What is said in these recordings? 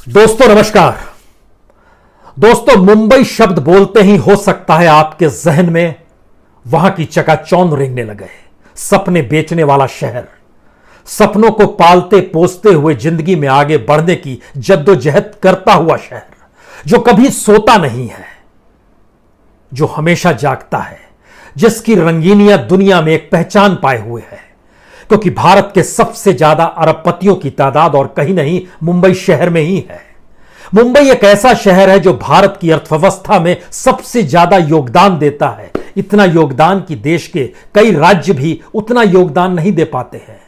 दोस्तों नमस्कार। दोस्तों, मुंबई शब्द बोलते ही हो सकता है आपके जहन में वहां की चकाचौंध रेंगने लगे। सपने बेचने वाला शहर, सपनों को पालते पोसते हुए जिंदगी में आगे बढ़ने की जद्दोजहद करता हुआ शहर, जो कभी सोता नहीं है, जो हमेशा जागता है, जिसकी रंगीनियां दुनिया में एक पहचान पाए हुए है। क्योंकि भारत के सबसे ज्यादा अरबपतियों की तादाद और कहीं नहीं मुंबई शहर में ही है। मुंबई एक ऐसा शहर है जो भारत की अर्थव्यवस्था में सबसे ज्यादा योगदान देता है। इतना योगदान कि देश के कई राज्य भी उतना योगदान नहीं दे पाते हैं।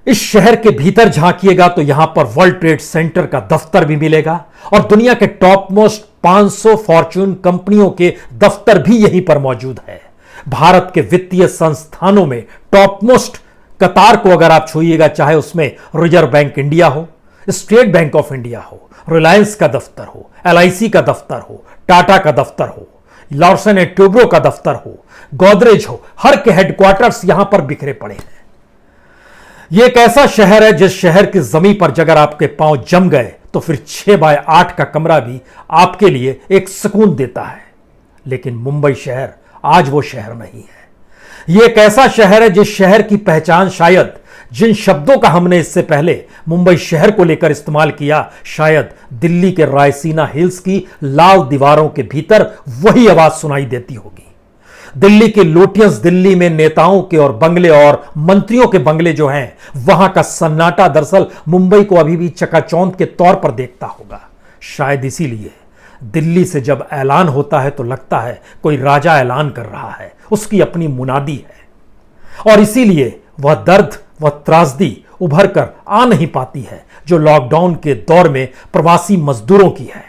इस शहर के भीतर झांकिएगा तो यहां पर वर्ल्ड ट्रेड सेंटर का दफ्तर भी मिलेगा और दुनिया के टॉप मोस्ट 500 फॉर्च्यून कंपनियों के दफ्तर भी यहीं पर मौजूद है। भारत के वित्तीय संस्थानों में टॉप मोस्ट कतार को अगर आप छूइएगा, चाहे उसमें रिजर्व बैंक इंडिया हो, स्टेट बैंक ऑफ इंडिया हो, रिलायंस का दफ्तर हो, LIC का दफ्तर हो, टाटा का दफ्तर हो, लॉर्सन एंड ट्यूब्रो का दफ्तर हो, गोदरेज हो, हर के हेडक्वार्टर्स यहां पर बिखरे पड़े हैं। यह एक ऐसा शहर है जिस शहर की जमीन पर अगर आपके पांव जम गए तो फिर 6x8 का कमरा भी आपके लिए एक सुकून देता है। लेकिन मुंबई शहर आज वो शहर नहीं है। यह एक ऐसा शहर है जिस शहर की पहचान शायद जिन शब्दों का हमने इससे पहले मुंबई शहर को लेकर इस्तेमाल किया, शायद दिल्ली के रायसीना हिल्स की लाल दीवारों के भीतर वही आवाज सुनाई देती होगी। दिल्ली के लोटियंस, दिल्ली में नेताओं के और बंगले और मंत्रियों के बंगले जो हैं, वहां का सन्नाटा दरअसल मुंबई को अभी भी चकाचौंध के तौर पर देखता होगा। शायद इसीलिए दिल्ली से जब ऐलान होता है तो लगता है कोई राजा ऐलान कर रहा है, उसकी अपनी मुनादी है। और इसीलिए वह दर्द, वह त्रासदी उभर कर आ नहीं पाती है जो लॉकडाउन के दौर में प्रवासी मजदूरों की है।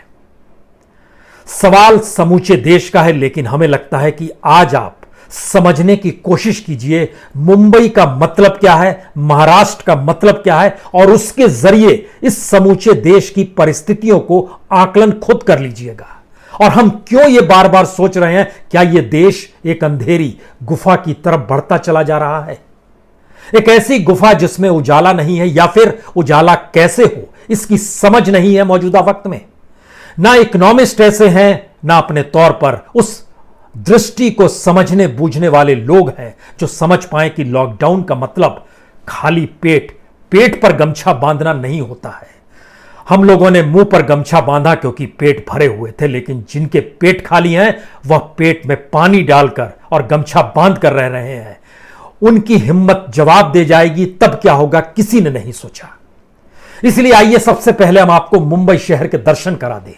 सवाल समूचे देश का है, लेकिन हमें लगता है कि आज आप समझने की कोशिश कीजिए मुंबई का मतलब क्या है, महाराष्ट्र का मतलब क्या है, और उसके जरिए इस समूचे देश की परिस्थितियों को आकलन खुद कर लीजिएगा। और हम क्यों ये बार बार सोच रहे हैं, क्या यह देश एक अंधेरी गुफा की तरफ बढ़ता चला जा रहा है? एक ऐसी गुफा जिसमें उजाला नहीं है, या फिर उजाला कैसे हो इसकी समझ नहीं है मौजूदा वक्त में। ना इकोनॉमिस्ट ऐसे हैं, ना अपने तौर पर उस दृष्टि को समझने बूझने वाले लोग हैं जो समझ पाए कि लॉकडाउन का मतलब खाली पेट पर गमछा बांधना नहीं होता है। हम लोगों ने मुंह पर गमछा बांधा क्योंकि पेट भरे हुए थे, लेकिन जिनके पेट खाली हैं वह पेट में पानी डालकर और गमछा बांध कर रह रहे हैं। उनकी हिम्मत जवाब दे जाएगी तब क्या होगा, किसी ने नहीं सोचा। इसलिए आइए सबसे पहले हम आपको मुंबई शहर के दर्शन करा दें।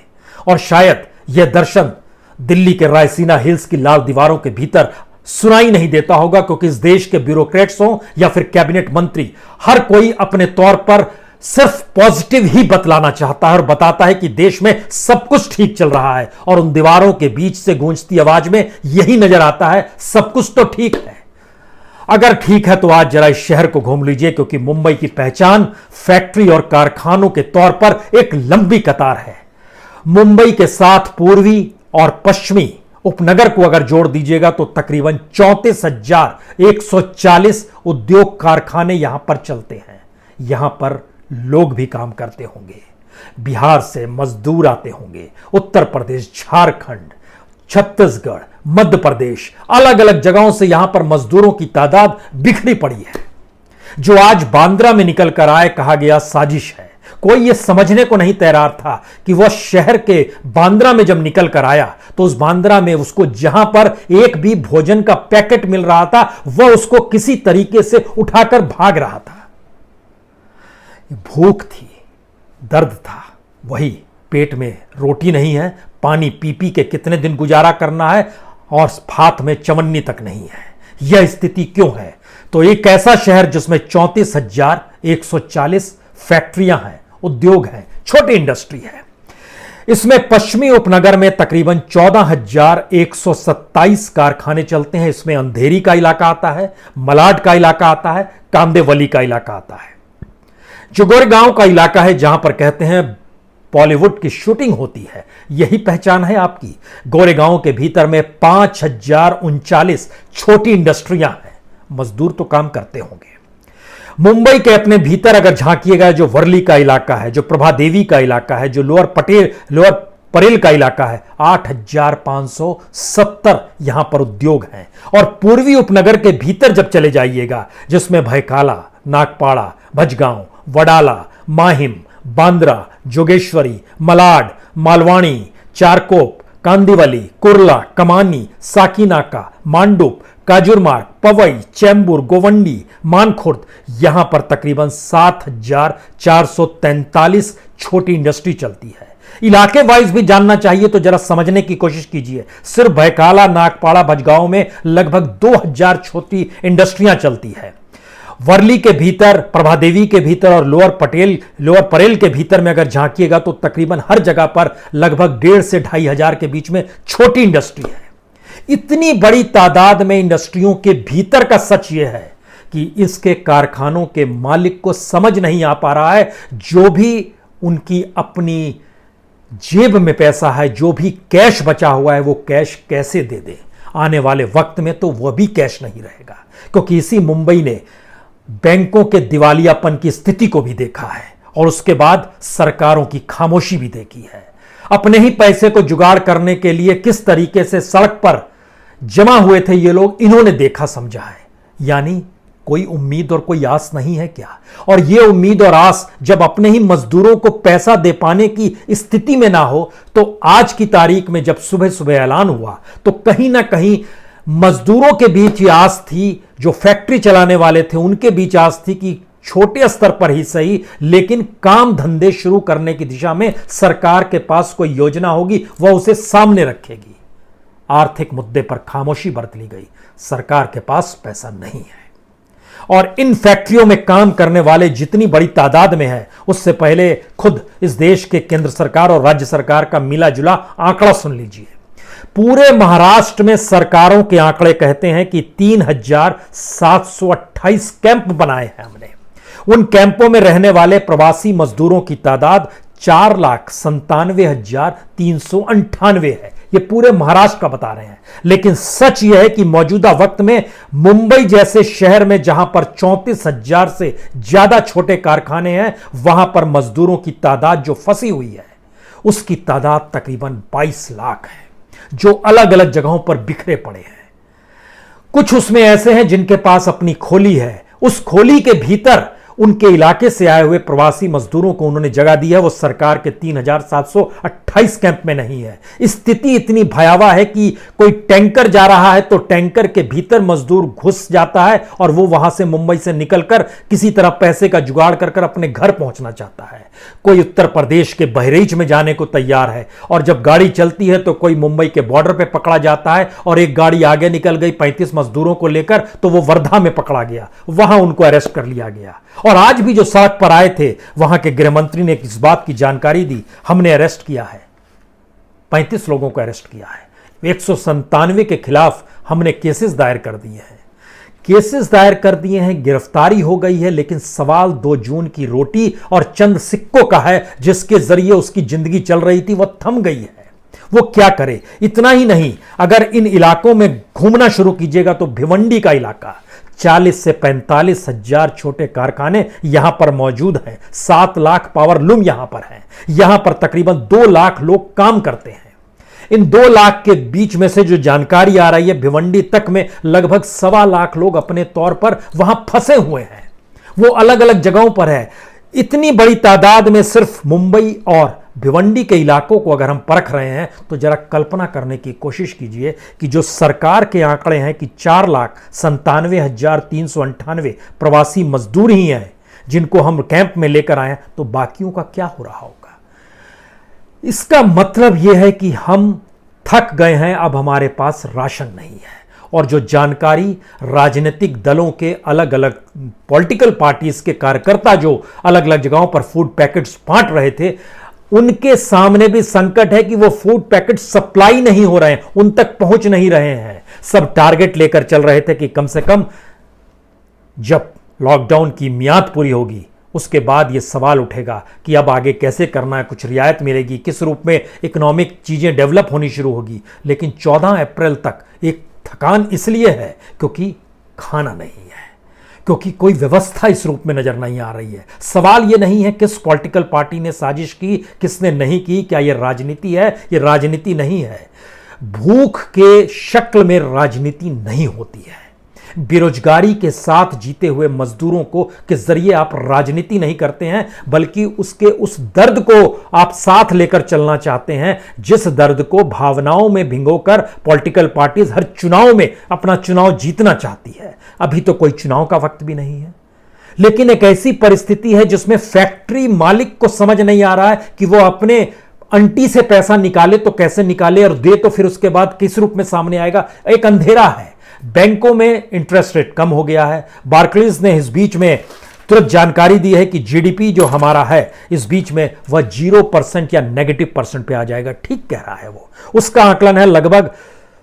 और शायद यह दर्शन दिल्ली के रायसीना हिल्स की लाल दीवारों के भीतर सुनाई नहीं देता होगा, क्योंकि इस देश के ब्यूरोक्रेट्स हों या फिर कैबिनेट मंत्री, हर कोई अपने तौर पर सिर्फ पॉजिटिव ही बतलाना चाहता है और बताता है कि देश में सब कुछ ठीक चल रहा है। और उन दीवारों के बीच से गूंजती आवाज में यही नजर आता है, सब कुछ तो ठीक है। अगर ठीक है तो आज जरा इस शहर को घूम लीजिए, क्योंकि मुंबई की पहचान फैक्ट्री और कारखानों के तौर पर एक लंबी कतार है। मुंबई के साथ पूर्वी और पश्चिमी उपनगर को अगर जोड़ दीजिएगा तो तकरीबन 34,140 उद्योग कारखाने यहां पर चलते हैं। यहां पर लोग भी काम करते होंगे, बिहार से मजदूर आते होंगे, उत्तर प्रदेश, झारखंड, छत्तीसगढ़, मध्य प्रदेश, अलग अलग जगहों से यहां पर मजदूरों की तादाद बिखरी पड़ी है। जो आज बांद्रा में निकल कर आए, कहा गया साजिश है। कोई यह समझने को नहीं तैयार था कि वह शहर के बांद्रा में जब निकल कर आया तो उस बांद्रा में उसको जहां पर एक भी भोजन का पैकेट मिल रहा था, वह उसको किसी तरीके से उठाकर भाग रहा था। भूख थी, दर्द था, वही पेट में रोटी नहीं है, पानी पी पी के कितने दिन गुजारा करना है, और हाथ में चवन्नी तक नहीं है। यह स्थिति क्यों है? तो एक ऐसा शहर जिसमें 34,140 फैक्ट्रियां हैं, उद्योग हैं, छोटी इंडस्ट्री है। इसमें पश्चिमी उपनगर में तकरीबन 14,127 कारखाने चलते हैं। इसमें अंधेरी का इलाका आता है, मलाड का इलाका आता है, कांदेवली का इलाका आता है, जो गोरेगांव का इलाका है जहां पर कहते हैं बॉलीवुड की शूटिंग होती है। यही पहचान है आपकी। गोरेगांव के भीतर में 5,039 छोटी इंडस्ट्रियां हैं। मजदूर तो काम करते होंगे। मुंबई के अपने भीतर अगर झांकिएगा, जो वर्ली का इलाका है, जो प्रभा देवी का इलाका है, जो लोअर परेल का इलाका है, 8,570 यहां पर उद्योग हैं। और पूर्वी उपनगर के भीतर जब चले जाइएगा, जिसमें भयकाला, नागपाड़ा, भजगांव, वडाला, माहिम, बांद्रा, जोगेश्वरी, मलाड, मालवाणी, चारकोप, कांदिवली, कुर्ला, कमानी, साकीनाका, मांडुप, काजुरमार्ग, पवई, चैम्बूर, गोवंडी, मानखुर्द, यहां पर तकरीबन 7,443 छोटी इंडस्ट्री चलती है। इलाके वाइज भी जानना चाहिए तो जरा समझने की कोशिश कीजिए। सिर्फ भयकाला, नागपाड़ा, भजगांव में लगभग 2,000 छोटी इंडस्ट्रियां चलती है। वर्ली के भीतर, प्रभादेवी के भीतर और लोअर परेल के भीतर में अगर झांकिएगा तो तकरीबन हर जगह पर लगभग 1,500 से 2,500 के बीच में छोटी इंडस्ट्री है। इतनी बड़ी तादाद में इंडस्ट्रियों के भीतर का सच यह है कि इसके कारखानों के मालिक को समझ नहीं आ पा रहा है, जो भी उनकी अपनी जेब में पैसा है, जो भी कैश बचा हुआ है, वो कैश कैसे दे दे। आने वाले वक्त में तो वह भी कैश नहीं रहेगा, क्योंकि इसी मुंबई ने बैंकों के दिवालियापन की स्थिति को भी देखा है और उसके बाद सरकारों की खामोशी भी देखी है। अपने ही पैसे को जुगाड़ करने के लिए किस तरीके से सड़क पर जमा हुए थे ये लोग, इन्होंने देखा समझा है। यानी कोई उम्मीद और कोई आस नहीं है क्या? और ये उम्मीद और आस जब अपने ही मजदूरों को पैसा दे पाने की स्थिति में ना हो, तो आज की तारीख में जब सुबह सुबह ऐलान हुआ तो कहीं ना कहीं मजदूरों के बीच ये आस थी, जो फैक्ट्री चलाने वाले थे उनके बीच आस थी कि छोटे स्तर पर ही सही, लेकिन काम धंधे शुरू करने की दिशा में सरकार के पास कोई योजना होगी, वह उसे सामने रखेगी। आर्थिक मुद्दे पर खामोशी बरत ली गई। सरकार के पास पैसा नहीं है और इन फैक्ट्रियों में काम करने वाले जितनी बड़ी तादाद में है, उससे पहले खुद इस देश के केंद्र सरकार और राज्य सरकार का मिला जुला आंकड़ा सुन लीजिए। पूरे महाराष्ट्र में सरकारों के आंकड़े कहते हैं कि 3,728 कैंप बनाए हैं हमने। उन कैंपों में रहने वाले प्रवासी मजदूरों की तादाद 4,97,398 है। ये पूरे महाराष्ट्र का बता रहे हैं। लेकिन सच यह है कि मौजूदा वक्त में मुंबई जैसे शहर में जहां पर 34,000 से ज्यादा छोटे कारखाने हैं, वहां पर मजदूरों की तादाद जो फंसी हुई है, उसकी तादाद तकरीबन 22 लाख है, जो अलग अलग जगहों पर बिखरे पड़े हैं। कुछ उसमें ऐसे हैं जिनके पास अपनी खोली है। उस खोली के भीतर उनके इलाके से आए हुए प्रवासी मजदूरों को उन्होंने जगह दी है। वो सरकार के 3,728 कैंप में नहीं है। स्थिति इतनी भयावह है कि कोई टैंकर जा रहा है तो टैंकर के भीतर मजदूर घुस जाता है और वो वहां से मुंबई से निकलकर किसी तरह पैसे का जुगाड़ कर अपने घर पहुंचना चाहता है। कोई उत्तर प्रदेश के बहरीच में जाने को तैयार है और जब गाड़ी चलती है तो कोई मुंबई के बॉर्डर पर पकड़ा जाता है और एक गाड़ी आगे निकल गई 35 मजदूरों को लेकर, तो वो वर्धा में पकड़ा गया, वहां उनको अरेस्ट कर लिया गया। और आज भी जो सड़क पर आए थे, वहां के गृह मंत्री ने इस बात की जानकारी दी, हमने अरेस्ट किया है, 35 लोगों को अरेस्ट किया है, 197 के खिलाफ हमने केसेस दायर कर दिए हैं। केसेस दायर कर दिए हैं, गिरफ्तारी हो गई है, लेकिन सवाल 2 जून की रोटी और चंद सिक्कों का है, जिसके जरिए उसकी जिंदगी चल रही थी, वह थम गई है। वो क्या करे? इतना ही नहीं, अगर इन इलाकों में घूमना शुरू कीजिएगा तो भिवंडी का इलाका, 40 से 45 हजार छोटे कारखाने यहां पर मौजूद हैं। 7 लाख पावर लूम यहां पर हैं। यहां पर तकरीबन 2 लाख लोग काम करते हैं। इन 2 लाख के बीच में से जो जानकारी आ रही है, भिवंडी तक में लगभग 1.25 लाख लोग अपने तौर पर वहां फंसे हुए हैं। वो अलग अलग जगहों पर है। इतनी बड़ी तादाद में सिर्फ मुंबई और भिवंडी के इलाकों को अगर हम परख रहे हैं तो जरा कल्पना करने की कोशिश कीजिए कि जो सरकार के आंकड़े हैं कि 4,97,398 प्रवासी मजदूर ही हैं जिनको हम कैंप में लेकर आए हैं, तो बाकियों का क्या हो रहा होगा? इसका मतलब यह है कि हम थक गए हैं, अब हमारे पास राशन नहीं है। और जो जानकारी राजनीतिक दलों के अलग अलग पॉलिटिकल पार्टीज के कार्यकर्ता जो अलग अलग जगहों पर फूड पैकेट्स बांट रहे थे, उनके सामने भी संकट है कि वो फूड पैकेट सप्लाई नहीं हो रहे हैं, उन तक पहुंच नहीं रहे हैं। सब टारगेट लेकर चल रहे थे कि कम से कम जब लॉकडाउन की मियाद पूरी होगी उसके बाद ये सवाल उठेगा कि अब आगे कैसे करना है, कुछ रियायत मिलेगी, किस रूप में इकोनॉमिक चीजें डेवलप होनी शुरू होगी। लेकिन 14 अप्रैल तक एक थकान इसलिए है क्योंकि खाना नहीं है, क्योंकि कोई व्यवस्था इस रूप में नजर नहीं आ रही है। सवाल यह नहीं है किस पॉलिटिकल पार्टी ने साजिश की, किसने नहीं की, क्या यह राजनीति है? यह राजनीति नहीं है। भूख के शक्ल में राजनीति नहीं होती है। बेरोजगारी के साथ जीते हुए मजदूरों को के जरिए आप राजनीति नहीं करते हैं, बल्कि उसके उस दर्द को आप साथ लेकर चलना चाहते हैं, जिस दर्द को भावनाओं में भिगोकर पॉलिटिकल पार्टीज हर चुनाव में अपना चुनाव जीतना चाहती है। अभी तो कोई चुनाव का वक्त भी नहीं है, लेकिन एक ऐसी परिस्थिति है जिसमें फैक्ट्री मालिक को समझ नहीं आ रहा है कि वो अपने अंटी से पैसा निकाले तो कैसे निकाले, और दे तो फिर उसके बाद किस रूप में सामने आएगा। एक अंधेरा है। बैंकों में इंटरेस्ट रेट कम हो गया है। बार्कलेज ने इस बीच में तुरंत जानकारी दी है कि जीडीपी जो हमारा है इस बीच में वह 0% या -% पे आ जाएगा। ठीक कह रहा है वो। उसका आकलन है लगभग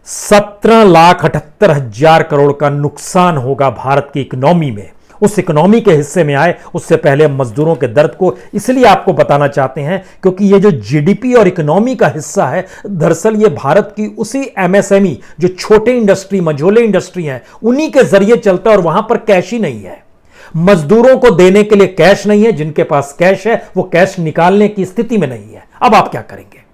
17,78,000 करोड़ का नुकसान होगा भारत की इकोनॉमी में। उस इकोनॉमी के हिस्से में आए उससे पहले हम मजदूरों के दर्द को इसलिए आपको बताना चाहते हैं क्योंकि ये जो जीडीपी और इकोनॉमी का हिस्सा है, दरअसल ये भारत की उसी एमएसएमई जो छोटे इंडस्ट्री, मझोले इंडस्ट्री हैं, उन्हीं के जरिए चलता है और वहां पर कैश ही नहीं है। मजदूरों को देने के लिए कैश नहीं है। जिनके पास कैश है वो कैश निकालने की स्थिति में नहीं है। अब आप क्या करेंगे?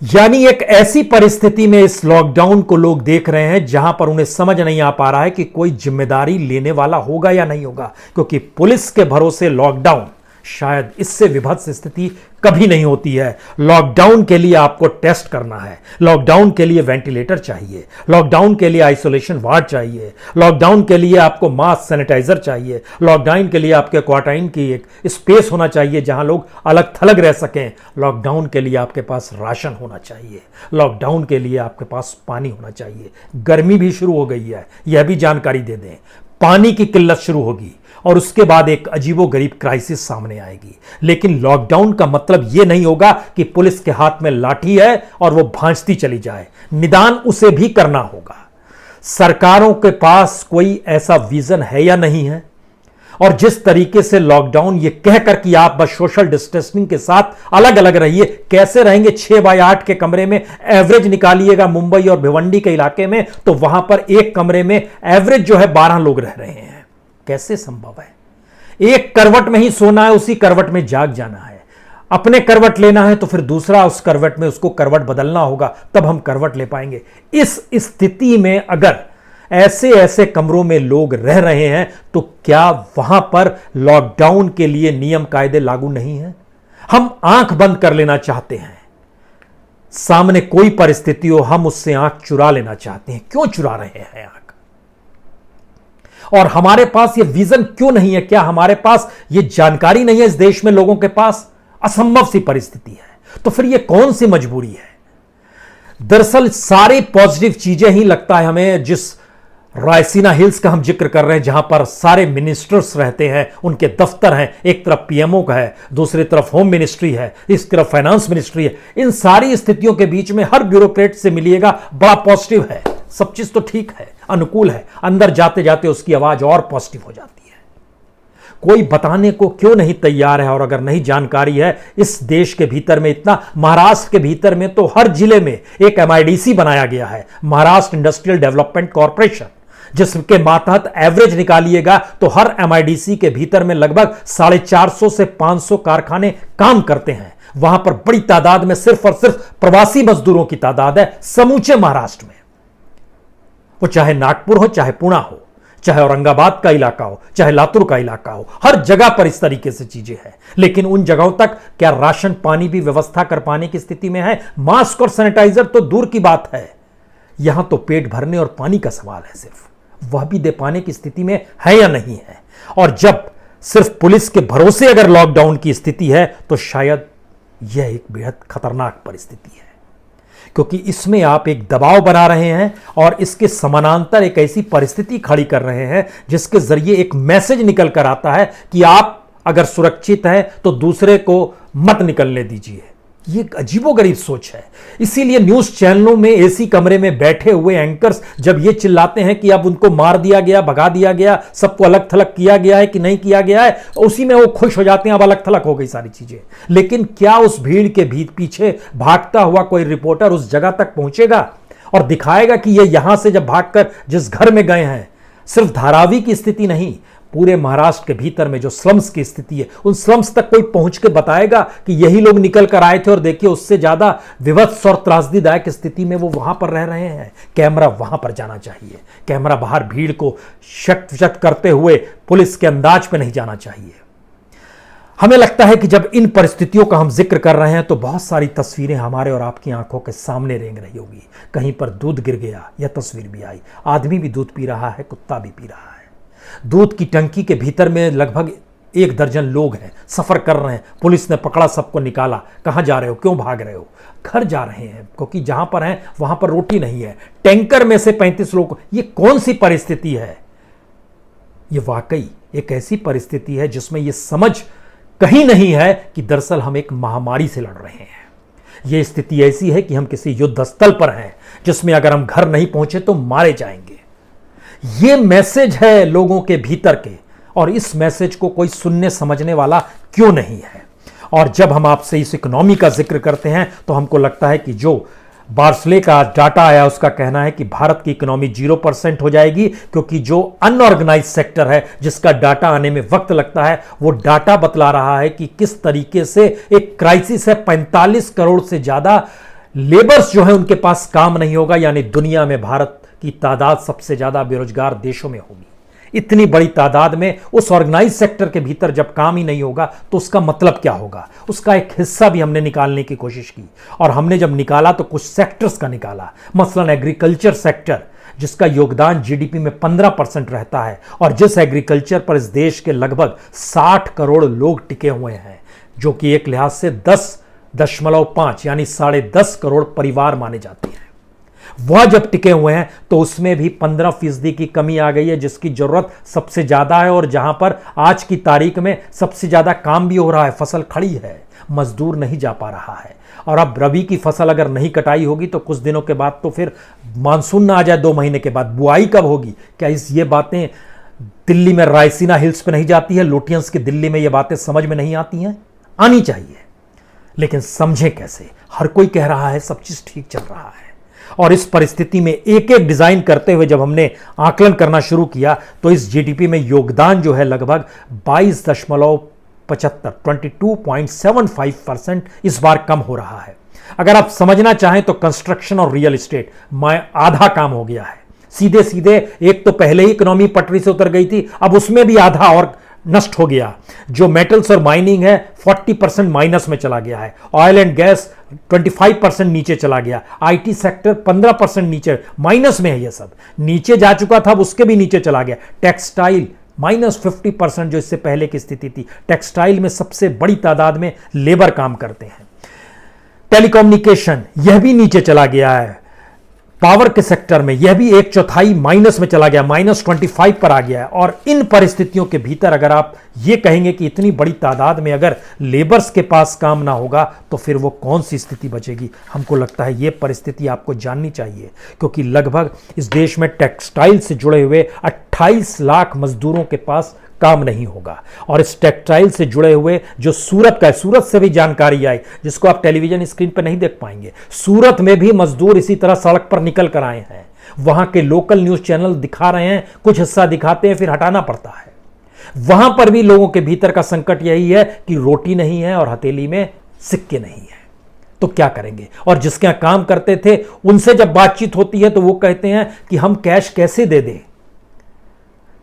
यानी एक ऐसी परिस्थिति में इस लॉकडाउन को लोग देख रहे हैं जहां पर उन्हें समझ नहीं आ पा रहा है कि कोई जिम्मेदारी लेने वाला होगा या नहीं होगा, क्योंकि पुलिस के भरोसे लॉकडाउन, शायद इससे विभत्स स्थिति कभी नहीं होती है। लॉकडाउन के लिए आपको टेस्ट करना है, लॉकडाउन के लिए वेंटिलेटर चाहिए, लॉकडाउन के लिए आइसोलेशन वार्ड चाहिए, लॉकडाउन के लिए आपको मास्क, सैनिटाइजर चाहिए, लॉकडाउन के लिए आपके क्वारंटाइन की एक स्पेस होना चाहिए जहां लोग अलग थलग रह सकें, लॉकडाउन के लिए आपके पास राशन होना चाहिए, लॉकडाउन के लिए आपके पास पानी होना चाहिए। गर्मी भी शुरू हो गई है, यह भी जानकारी दे दें। पानी की किल्लत शुरू होगी और उसके बाद एक अजीबोगरीब क्राइसिस सामने आएगी। लेकिन लॉकडाउन का मतलब यह नहीं होगा कि पुलिस के हाथ में लाठी है और वो भांजती चली जाए। निदान उसे भी करना होगा। सरकारों के पास कोई ऐसा विजन है या नहीं है? और जिस तरीके से लॉकडाउन ये कहकर कि आप बस सोशल डिस्टेंसिंग के साथ अलग अलग रहिए, कैसे रहेंगे? 6x8 के कमरे में एवरेज निकालिएगा मुंबई और भिवंडी के इलाके में, तो वहां पर एक कमरे में एवरेज जो है 12 लोग रह रहे हैं। कैसे संभव है? एक करवट में ही सोना है, उसी करवट में जाग जाना है। अपने करवट लेना है तो फिर दूसरा उस करवट में उसको करवट बदलना होगा, तब हम करवट ले पाएंगे। इस स्थिति में अगर ऐसे ऐसे कमरों में लोग रह रहे हैं तो क्या वहां पर लॉकडाउन के लिए नियम कायदे लागू नहीं है? हम आंख बंद कर लेना चाहते हैं। सामने कोई परिस्थिति हो, हम उससे आंख चुरा लेना चाहते हैं। क्यों चुरा रहे हैं आंख? और हमारे पास ये विजन क्यों नहीं है? क्या हमारे पास ये जानकारी नहीं है? इस देश में लोगों के पास असंभव सी परिस्थिति है, तो फिर ये कौन सी मजबूरी है? दरअसल सारी पॉजिटिव चीजें ही लगता है हमें, जिस रायसीना हिल्स का हम जिक्र कर रहे हैं, जहां पर सारे मिनिस्टर्स रहते हैं, उनके दफ्तर हैं, एक तरफ पीएमओ का है, दूसरी तरफ होम मिनिस्ट्री है, इस तरफ फाइनेंस मिनिस्ट्री है। इन सारी स्थितियों के बीच में हर ब्यूरोक्रेट से मिलिएगा बड़ा पॉजिटिव है, सब चीज तो ठीक है, अनुकूल है। अंदर जाते जाते उसकी आवाज और पॉजिटिव हो जाती है। कोई बताने को क्यों नहीं तैयार है? और अगर नहीं जानकारी है, इस देश के भीतर में इतना, महाराष्ट्र के भीतर में तो हर जिले में एक MIDC बनाया गया है, महाराष्ट्र इंडस्ट्रियल डेवलपमेंट कॉर्पोरेशन, जिसके मातहत एवरेज निकालिएगा तो हर MIDC के भीतर में लगभग 450 से 500 कारखाने काम करते हैं। वहां पर बड़ी तादाद में सिर्फ और सिर्फ प्रवासी मजदूरों की तादाद है समूचे महाराष्ट्र में। वो चाहे नागपुर हो, चाहे पुणे हो, चाहे औरंगाबाद का इलाका हो, चाहे लातूर का इलाका हो, हर जगह पर इस तरीके से चीजें हैं। लेकिन उन जगहों तक क्या राशन पानी भी व्यवस्था कर पाने की स्थिति में है? मास्क और सैनिटाइजर तो दूर की बात है, यहां तो पेट भरने और पानी का सवाल है, सिर्फ वह भी दे पाने की स्थिति में है या नहीं है? और जब सिर्फ पुलिस के भरोसे अगर लॉकडाउन की स्थिति है तो शायद यह एक बेहद खतरनाक परिस्थिति है, क्योंकि इसमें आप एक दबाव बना रहे हैं और इसके समानांतर एक ऐसी परिस्थिति खड़ी कर रहे हैं जिसके जरिए एक मैसेज निकल कर आता है कि आप अगर सुरक्षित हैं तो दूसरे को मत निकलने दीजिए। ये एक अजीबोगरीब सोच है। इसीलिए न्यूज चैनलों में एसी कमरे में बैठे हुए एंकर्स जब ये चिल्लाते हैं कि अब उनको मार दिया गया, भगा दिया गया, सबको अलग थलग किया गया है कि नहीं किया गया है, उसी में वो खुश हो जाते हैं, अब अलग थलग हो गई सारी चीजें। लेकिन क्या उस भीड़ के पीछे भागता हुआ कोई रिपोर्टर उस जगह तक पहुंचेगा और दिखाएगा कि ये यहां से जब भागकर जिस घर में गए हैं सिर्फ धारावी की स्थिति नहीं, पूरे महाराष्ट्र के भीतर में जो स्लम्स की स्थिति है, उन स्लम्स तक कोई पहुंच के बताएगा कि यही लोग निकल कर आए थे और देखिए उससे ज्यादा विभत्स और त्रासदीदायक स्थिति में वो वहां पर रह रहे हैं। कैमरा वहां पर जाना चाहिए, कैमरा बाहर भीड़ को शक करते हुए पुलिस के अंदाज पे नहीं जाना चाहिए। हमें लगता है कि जब इन परिस्थितियों का हम जिक्र कर रहे हैं तो बहुत सारी तस्वीरें हमारे और आपकी आंखों के सामने रेंग रही होगी। कहीं पर दूध गिर गया, यह तस्वीर भी आई, आदमी भी दूध पी रहा है, कुत्ता भी पी रहा है। दूध की टंकी के भीतर में लगभग 1 दर्जन लोग हैं, सफर कर रहे हैं। पुलिस ने पकड़ा, सबको निकाला। कहां जा रहे हो, क्यों भाग रहे हो? घर जा रहे हैं, क्योंकि जहां पर हैं वहां पर रोटी नहीं है। टैंकर में से 35 लोग, ये कौन सी परिस्थिति है? ये वाकई एक ऐसी परिस्थिति है जिसमें यह समझ कहीं नहीं है कि दरअसल हम एक महामारी से लड़ रहे हैं। यह स्थिति ऐसी है कि हम किसी युद्ध स्थल पर हैं जिसमें अगर हम घर नहीं पहुंचे तो मारे जाएंगे। यह मैसेज है लोगों के भीतर के, और इस मैसेज को कोई सुनने समझने वाला क्यों नहीं है? और जब हम आपसे इस इकोनॉमी का जिक्र करते हैं तो हमको लगता है कि जो बार्सले का डाटा आया उसका कहना है कि भारत की इकोनॉमी 0% हो जाएगी, क्योंकि जो अनऑर्गेनाइज सेक्टर है जिसका डाटा आने में वक्त लगता है, वो डाटा बतला रहा है कि किस तरीके से एक क्राइसिस है। 45 करोड़ से ज्यादा लेबर्स जो है उनके पास काम नहीं होगा, यानी दुनिया में भारत की तादाद सबसे ज्यादा बेरोजगार देशों में होगी। इतनी बड़ी तादाद में उस ऑर्गेनाइज सेक्टर के भीतर जब काम ही नहीं होगा तो उसका मतलब क्या होगा? उसका एक हिस्सा भी हमने निकालने की कोशिश की, और हमने जब निकाला तो कुछ सेक्टर्स का निकाला। मसलन एग्रीकल्चर सेक्टर, जिसका योगदान जीडीपी में 15% रहता है, और जिस एग्रीकल्चर पर इस देश के लगभग 60 करोड़ लोग टिके हुए हैं, जो कि एक लिहाज से 10.5 यानी 10.5 करोड़ परिवार माने जाते हैं, वह जब टिके हुए हैं तो उसमें भी 15% की कमी आ गई है, जिसकी जरूरत सबसे ज्यादा है, और जहां पर आज की तारीख में सबसे ज्यादा काम भी हो रहा है। फसल खड़ी है, मजदूर नहीं जा पा रहा है, और अब रबी की फसल अगर नहीं कटाई होगी तो कुछ दिनों के बाद तो फिर मानसून ना आ जाए, 2 महीने के बाद बुआई कब होगी? क्या ये बातें दिल्ली में रायसीना हिल्स पे नहीं जाती है? लोटियंस की दिल्ली में ये बातें समझ में नहीं आती हैं? आनी चाहिए, लेकिन समझे कैसे? हर कोई कह रहा है सब चीज ठीक चल रहा है, और इस परिस्थिति में एक एक डिजाइन करते हुए जब हमने आकलन करना शुरू किया तो इस जीडीपी में योगदान जो है लगभग 22.75% इस बार कम हो रहा है। अगर आप समझना चाहें तो कंस्ट्रक्शन और रियल एस्टेट में आधा काम हो गया है। सीधे सीधे एक तो पहले ही इकोनॉमी पटरी से उतर गई थी, अब उसमें भी आधा और नष्ट हो गया। जो मेटल्स और माइनिंग है 40% माइनस में चला गया है। ऑयल एंड गैस 25% नीचे चला गया। आईटी सेक्टर 15% नीचे माइनस में है। यह सब नीचे जा चुका था, अब उसके भी नीचे चला गया। टेक्सटाइल -50%, जो इससे पहले की स्थिति थी। टेक्सटाइल में सबसे बड़ी तादाद में लेबर काम करते हैं। टेलीकम्युनिकेशन यह भी नीचे चला गया है। पावर के सेक्टर में यह भी 1/4 माइनस में चला गया, -25 पर आ गया है। और इन परिस्थितियों के भीतर अगर आप ये कहेंगे कि इतनी बड़ी तादाद में अगर लेबर्स के पास काम ना होगा तो फिर वो कौन सी स्थिति बचेगी? हमको लगता है ये परिस्थिति आपको जाननी चाहिए, क्योंकि लगभग इस देश में टेक्सटाइल से जुड़े हुए 28 लाख मजदूरों के पास काम नहीं होगा। और इस टेक्सटाइल से जुड़े हुए जो सूरत का है, सूरत से भी जानकारी आई जिसको आप टेलीविजन स्क्रीन पर नहीं देख पाएंगे। सूरत में भी मजदूर इसी तरह सड़क पर निकल कर आए हैं। वहां के लोकल न्यूज चैनल दिखा रहे हैं, कुछ हिस्सा दिखाते हैं, फिर हटाना पड़ता है। वहां पर भी लोगों के भीतर का संकट यही है कि रोटी नहीं है और हथेली में सिक्के नहीं है, तो क्या करेंगे? और जिसके यहां काम करते थे उनसे जब बातचीत होती है तो वो कहते हैं कि हम कैश कैसे दे दें।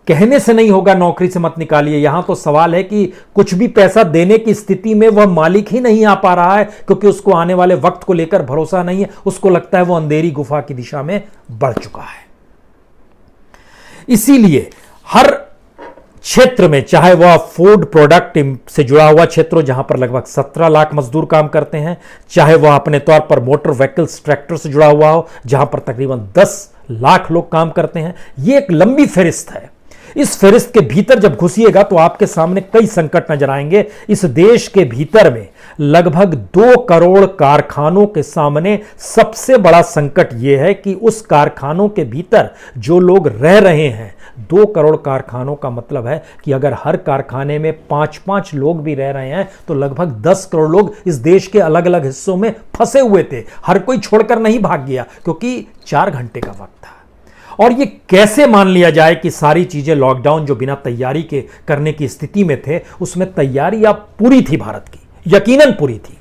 कहने से नहीं होगा नौकरी से मत निकालिए। यहां तो सवाल है कि कुछ भी पैसा देने की स्थिति में वह मालिक ही नहीं आ पा रहा है, क्योंकि उसको आने वाले वक्त को लेकर भरोसा नहीं है। उसको लगता है वो अंधेरी गुफा की दिशा में बढ़ चुका है। इसीलिए हर क्षेत्र में, चाहे वह फूड प्रोडक्ट से जुड़ा हुआ क्षेत्र हो जहां पर लगभग 17 लाख मजदूर काम करते हैं, चाहे वह अपने तौर पर मोटर व्हीकल्स ट्रैक्टर से जुड़ा हुआ हो जहां पर तकरीबन 10 लाख लोग काम करते हैं, यह एक लंबी फहरिस्त है। इस फहरिस्त के भीतर जब घुसिएगा तो आपके सामने कई संकट नजर आएंगे। इस देश के भीतर में लगभग 2 करोड़ कारखानों के सामने सबसे बड़ा संकट यह है कि उस कारखानों के भीतर जो लोग रह रहे हैं, 2 करोड़ कारखानों का मतलब है कि अगर हर कारखाने में 5-5 लोग भी रह रहे हैं तो लगभग 10 करोड़ लोग इस देश के अलग अलग हिस्सों में फंसे हुए थे। हर कोई छोड़कर नहीं भाग गया, क्योंकि 4 घंटे का वक्त था। और ये कैसे मान लिया जाए कि सारी चीजें लॉकडाउन जो बिना तैयारी के करने की स्थिति में थे, उसमें तैयारी अब पूरी थी भारत की, यकीनन पूरी थी।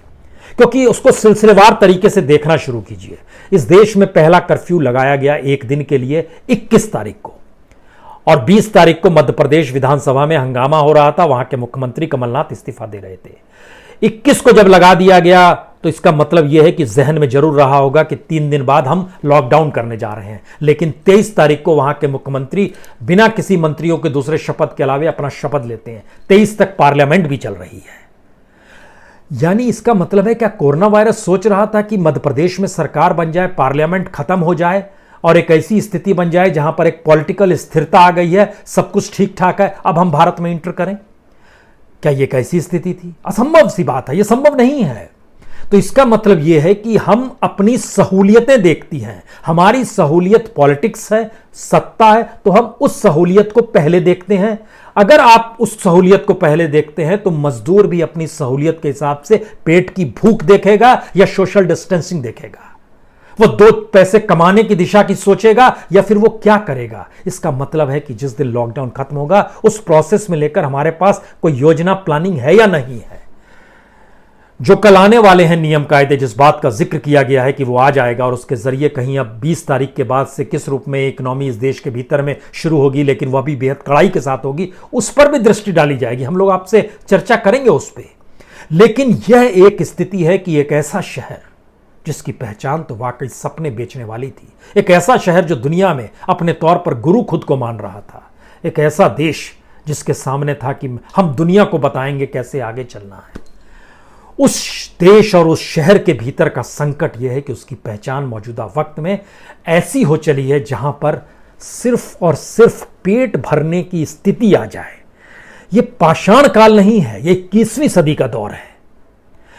क्योंकि उसको सिलसिलेवार तरीके से देखना शुरू कीजिए। इस देश में पहला कर्फ्यू लगाया गया एक दिन के लिए 21 तारीख को, और 20 तारीख को मध्य प्रदेश विधानसभा में हंगामा हो रहा था। वहां के मुख्यमंत्री कमलनाथ इस्तीफा दे रहे थे। 21 को जब लगा दिया गया तो इसका मतलब यह है कि जहन में जरूर रहा होगा कि 3 दिन बाद हम लॉकडाउन करने जा रहे हैं। लेकिन 23 तारीख को वहां के मुख्यमंत्री बिना किसी मंत्रियों के दूसरे शपथ के अलावे अपना शपथ लेते हैं। 23 तक पार्लियामेंट भी चल रही है। यानी इसका मतलब है क्या कोरोना वायरस सोच रहा था कि मध्य प्रदेश में सरकार बन जाए, पार्लियामेंट खत्म हो जाए और एक ऐसी स्थिति बन जाए जहां पर एक पॉलिटिकल स्थिरता आ गई है, सब कुछ ठीक ठाक है, अब हम भारत में इंटर करें? क्या यह कैसी स्थिति थी? असंभव सी बात है, यह संभव नहीं है। तो इसका मतलब यह है कि हम अपनी सहूलियतें देखती हैं। हमारी सहूलियत पॉलिटिक्स है, सत्ता है, तो हम उस सहूलियत को पहले देखते हैं। अगर आप उस सहूलियत को पहले देखते हैं तो मजदूर भी अपनी सहूलियत के हिसाब से पेट की भूख देखेगा या सोशल डिस्टेंसिंग देखेगा। वो 2 पैसे कमाने की दिशा की सोचेगा या फिर वो क्या करेगा। इसका मतलब है कि जिस दिन लॉकडाउन खत्म होगा उस प्रोसेस में लेकर हमारे पास कोई योजना प्लानिंग है या नहीं है। जो कल आने वाले हैं नियम कायदे, जिस बात का जिक्र किया गया है कि वो आ जाएगा और उसके जरिए कहीं अब 20 तारीख के बाद से किस रूप में इकोनॉमी इस देश के भीतर में शुरू होगी, लेकिन वह भी बेहद कड़ाई के साथ होगी, उस पर भी दृष्टि डाली जाएगी। हम लोग आपसे चर्चा करेंगे उस पर। लेकिन यह एक स्थिति है कि एक ऐसा शहर जिसकी पहचान तो वाकई सपने बेचने वाली थी, एक ऐसा शहर जो दुनिया में अपने तौर पर गुरु खुद को मान रहा था, एक ऐसा देश जिसके सामने था कि हम दुनिया को बताएंगे कैसे आगे चलना है। उस देश और उस शहर के भीतर का संकट यह है कि उसकी पहचान मौजूदा वक्त में ऐसी हो चली है जहां पर सिर्फ और सिर्फ पेट भरने की स्थिति आ जाए। यह पाषाण काल नहीं है, यह 21वीं सदी का दौर है।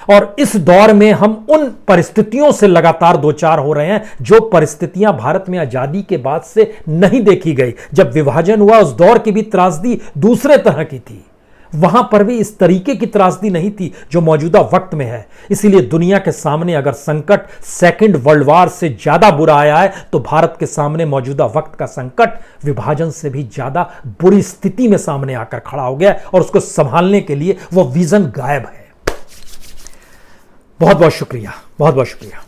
और इस दौर में हम उन परिस्थितियों से लगातार दो चार हो रहे हैं जो परिस्थितियां भारत में आजादी के बाद से नहीं देखी गई। जब विभाजन हुआ उस दौर की भी त्रासदी दूसरे तरह की थी, वहां पर भी इस तरीके की त्रासदी नहीं थी जो मौजूदा वक्त में है। इसीलिए दुनिया के सामने अगर संकट सेकंड वर्ल्ड वॉर से ज्यादा बुरा आया है तो भारत के सामने मौजूदा वक्त का संकट विभाजन से भी ज्यादा बुरी स्थिति में सामने आकर खड़ा हो गया और उसको संभालने के लिए वो विजन गायब है। बहुत बहुत शुक्रिया, बहुत बहुत शुक्रिया।